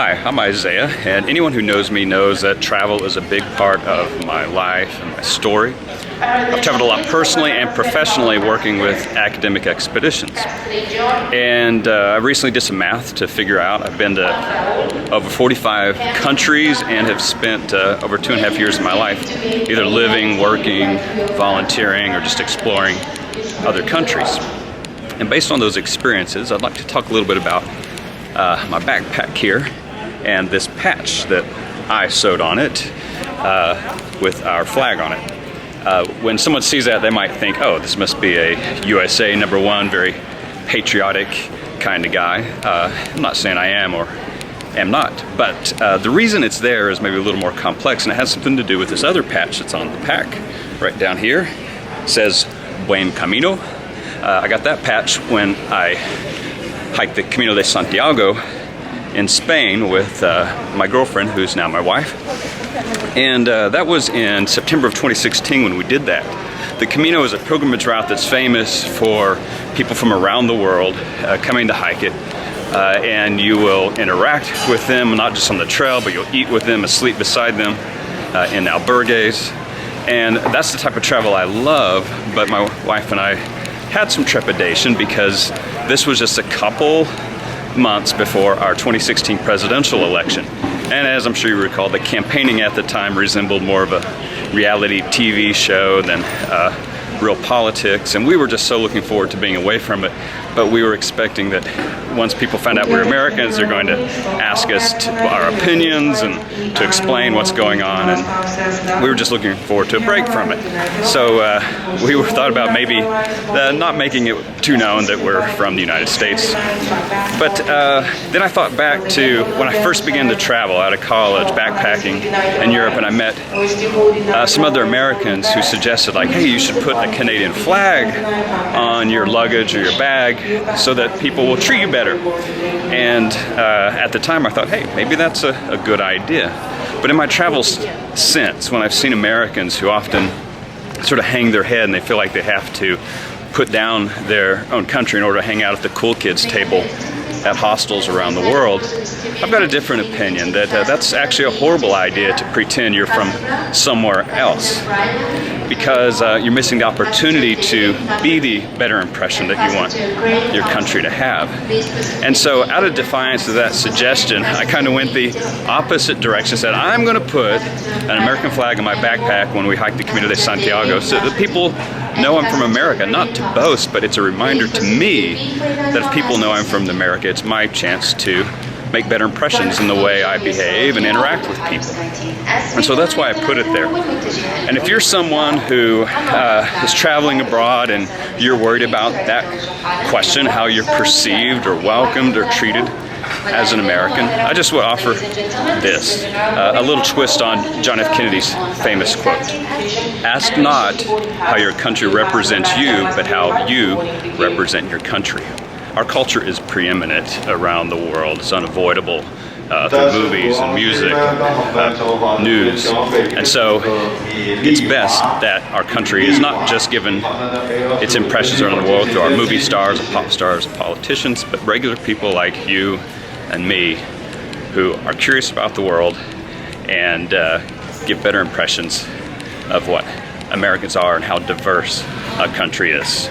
Hi, I'm Isaiah, and anyone who knows me knows that travel is a big part of my life and my story. I've traveled a lot personally and professionally working with academic expeditions. And I recently did some math to figure out I've been to over 45 countries and have spent over 2.5 years of my life either living, working, volunteering, or just exploring other countries. And based on those experiences, I'd like to talk a little bit about my backpack here and this patch that I sewed on it with our flag on it. When someone sees that, they might think, oh, this must be a USA #1, very patriotic kind of guy. I'm not saying I am or am not, but the reason it's there is maybe a little more complex, and it has something to do with this other patch that's on the pack right down here. It says Buen Camino. I got that patch when I hiked the Camino de Santiago in Spain with my girlfriend, who's now my wife. And that was in September of 2016 when we did that. The Camino is a pilgrimage route that's famous for people from around the world coming to hike it. And you will interact with them, not just on the trail, but you'll eat with them and sleep beside them in albergues. And that's the type of travel I love, but my wife and I had some trepidation because this was just a couple months before our 2016 presidential election. And as I'm sure you recall, the campaigning at the time resembled more of a reality TV show than real politics, and we were just so looking forward to being away from it. But we were expecting that once people found out we're Americans, they're going to ask us our opinions and to explain what's going on, and we were just looking forward to a break from it. So we thought about maybe not making it too known that we're from the United States. But then I thought back to when I first began to travel out of college, backpacking in Europe, and I met some other Americans who suggested, like, hey, you should put a Canadian flag on your luggage or your bag so that people will treat you better. And at the time I thought, hey, maybe that's a good idea. But in my travels since, when I've seen Americans who often sort of hang their head and they feel like they have to put down their own country in order to hang out at the cool kids table at hostels around the world, I've got a different opinion that that's actually a horrible idea to pretend you're from somewhere else, because you're missing the opportunity to be the better impression that you want your country to have. And so out of defiance of that suggestion, I kind of went the opposite direction, said I'm going to put an American flag in my backpack when we hike the Camino de Santiago so that people know I'm from America, not to boast, but it's a reminder to me that if people know I'm from America, it's my chance to make better impressions in the way I behave and interact with people. And so that's why I put it there. And if you're someone who is traveling abroad and you're worried about that question, how you're perceived or welcomed or treated as an American, I just would offer this, a little twist on John F. Kennedy's famous quote. Ask not how your country represents you, but how you represent your country. Our culture is preeminent around the world. It's unavoidable through movies and music, news. And so it's best that our country is not just given its impressions around the world through our movie stars and pop stars and politicians, but regular people like you and me who are curious about the world and give better impressions of what Americans are and how diverse a country is.